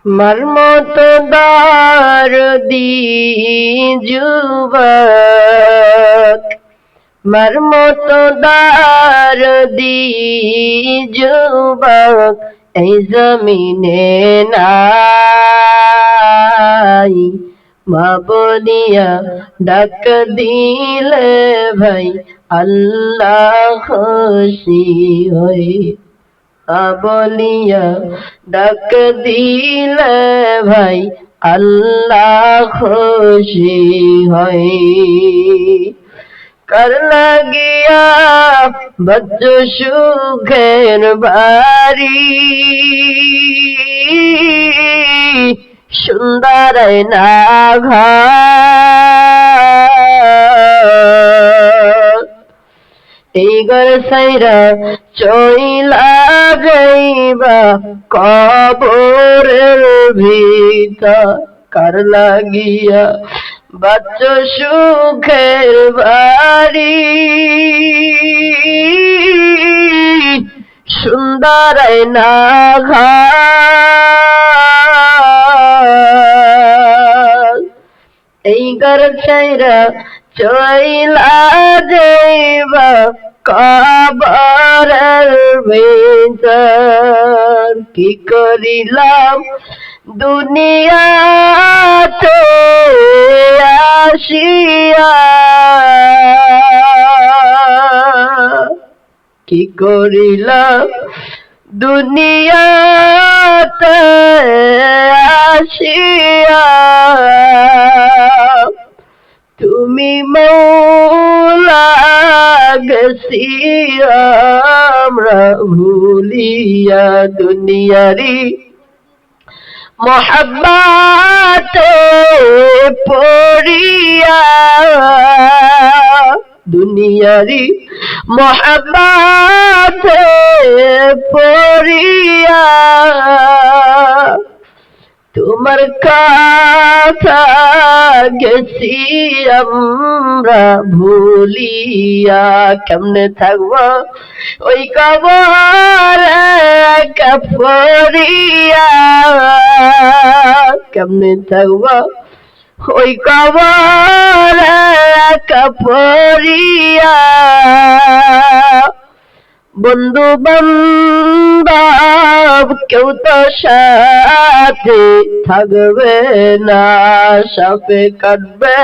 মর্মতো দরদি যুবক, মর্মতো দরদি যুবক এই জমিনে নাই। মা বলিয়া ডাক দিলে ভাই আল্লাহ খুশি হয়। বলিয়া ডাক দিলে ভাই আল্লাহ খুশি হয়। কার লাগিয়া বজ্জ সুখের বাড়ি, সুন্দর না ঘর, এই ঘর সাইরা চইলা যাইবা কবরের ভিতর। কার লাগিয়া বাচ্চ সুখের বাড়ি, সুন্দর না ঘর, এই ঘর ছাইরা চইলা যাইবা কবরের ভিতর। কি করিলাম দুনিয়াতে আসিয়া, কি করিলাম দুনিয়াতে আসিয়া, তুমি মৌলা গেছি আমরা ভুলিয়া। দুনিয়ারি মোহাব্বতে পড়িয়া, দুনিয়ারি মোহাব্বতে পড়িয়া, তোমার কথা গেছি আমরা ভুলিয়া। কেমনে থাকবো ওই কবরে পড়িয়া, কেমনে থাকবো ওই কবরে পড়িয়া। বন্ধু বান্ধব কেউ তো সাথে থাকবে না, সাপে কাটবে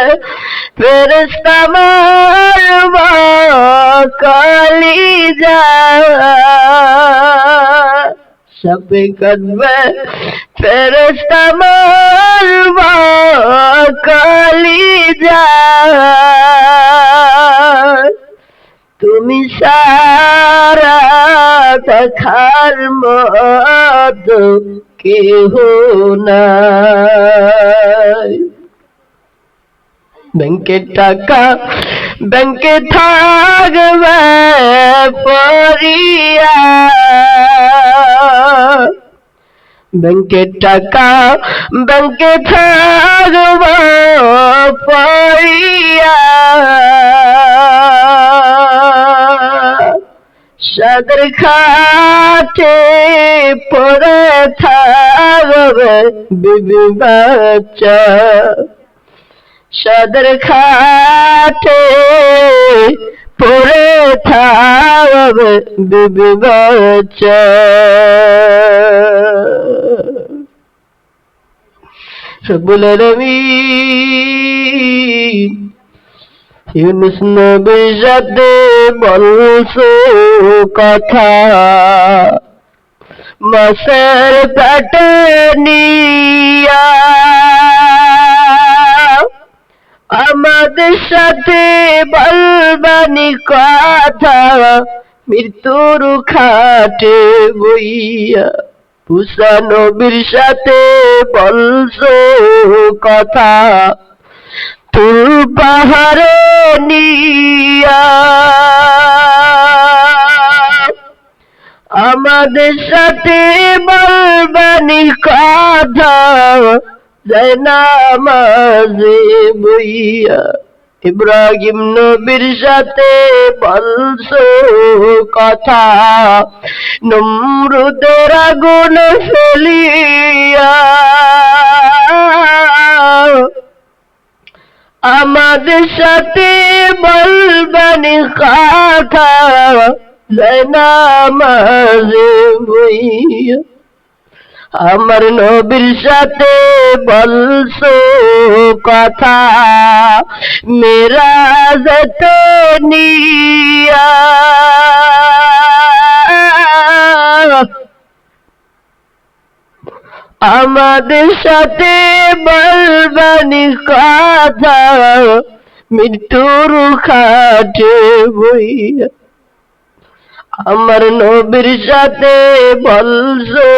ফেরেশতা মারবা কলিজা, সাপে কাটবে ফেরেশতা মারবা কলিজা। তুমি সারা দেখার মতো কেহ নাই। ব্যাংকের টাকা ব্যাংকে থাকবে পড়িয়া, ব্যাংকের টাকা ব্যাংকে থাকবে পড়িয়া। সাদের খাটে পড়ে থাকবে বিবি বাচ্চা, সাদের খাটে পড়ে থাকবে বিবি বাচ্চা। রব্বুল আলামিন ইউনুস নবীর সাথে বলছো কথা, মাছের পেটে নিয়া আমাদের সাথে বলবানি কথা, মৃত্যুর খাটে বইয়া। মুসা নবীর সাথে বলছো কথা, তুল পাহাড়ে নিয়া আমাদের সাথে বলবানি কথা, জায়নামাজে বইয়া। ইব্রাহিম নবীর সাথে বলছো কথা, নমরুদের আগুনে ফেলিয়া আমাদের সাথে বলবানি কথা নামাজে বইয়া আমার নবীর সাথে বলছো কথা মেরাজতে নিয়া আমাদের সাথে বলবানি কথা মৃত্যুর খাটে বইয়া আমার নবীর সাথে বলছো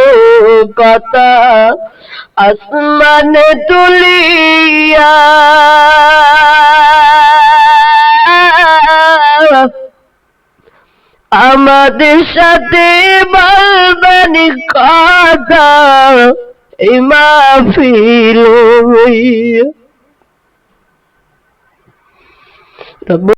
কথা আসমানে তুলিয়া আমাদের সাথে বলবানি কথা এই মাহফিল হইয়া